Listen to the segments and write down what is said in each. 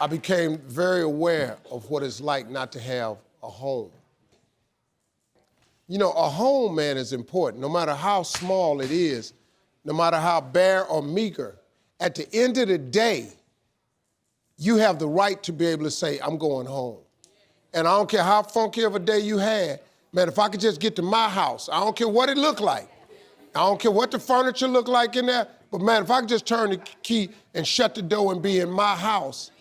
I became very aware of what it's like not to have a home. You know, a home, man, is important. No matter how small it is, no matter how bare or meager, at the end of the day, you have the right to be able to say, I'm going home. And I don't care how funky of a day you had, man, if I could just get to my house, I don't care what it looked like. I don't care what the furniture looked like in there, but man, if I could just turn the key and shut the door and be in my house,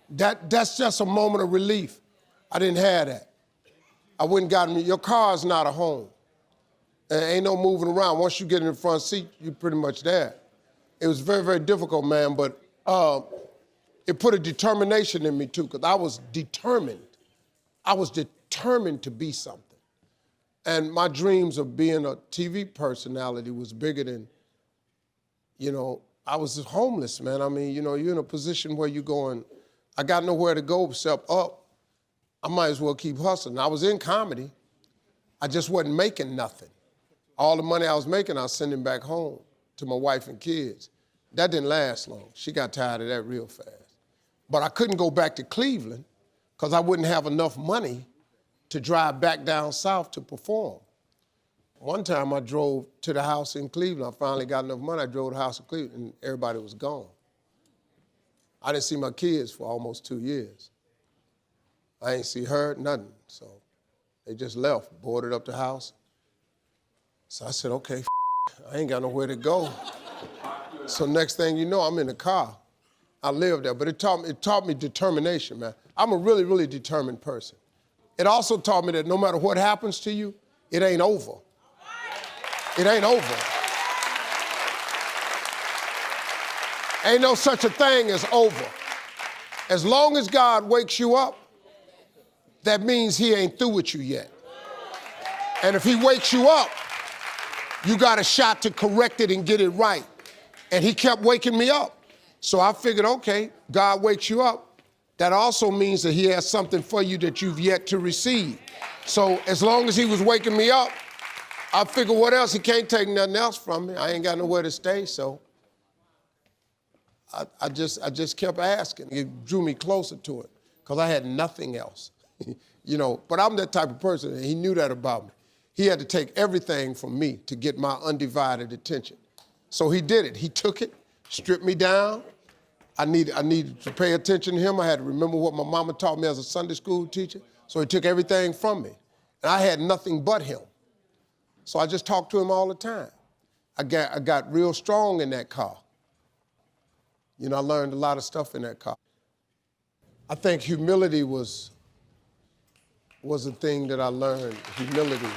that's just a moment of relief. I didn't have that. I went and got me, your car's not a home. And ain't no moving around. Once you get in the front seat, you're pretty much there. It was very, very difficult, man, but it put a determination in me too, because I was determined. I was determined to be something. And my dreams of being a TV personality was bigger than, you know, I was homeless, man. I mean, you know, you're in a position where you're going, I got nowhere to go except up. I might as well keep hustling. I was in comedy. I just wasn't making nothing. All the money I was making, I was sending back home to my wife and kids. That didn't last long. She got tired of that real fast. But I couldn't go back to Cleveland because I wouldn't have enough money to drive back down south to perform. One time I drove to the house in Cleveland. I finally got enough money. I drove to the house in Cleveland and everybody was gone. I didn't see my kids for almost 2 years. I ain't see her, nothing. So they just left, boarded up the house. So I said, okay, I ain't got nowhere to go. So next thing you know, I'm in the car. I lived there, but it taught me determination, man. I'm a really, really determined person. It also taught me that no matter what happens to you, it ain't over. It ain't over. Ain't no such a thing as over. As long as God wakes you up, that means he ain't through with you yet. And if he wakes you up, you got a shot to correct it and get it right. And he kept waking me up. So I figured, okay, God wakes you up. That also means that he has something for you that you've yet to receive. So as long as he was waking me up, I figured what else? He can't take nothing else from me. I ain't got nowhere to stay, so I just kept asking. It drew me closer to it because I had nothing else, you know. But I'm that type of person, and he knew that about me. He had to take everything from me to get my undivided attention. So he did it. He took it, stripped me down. I needed to pay attention to him. I had to remember what my mama taught me as a Sunday school teacher. So he took everything from me. And I had nothing but him. So I just talked to him all the time. I got real strong in that car. You know, I learned a lot of stuff in that car. I think humility was a thing that I learned, humility.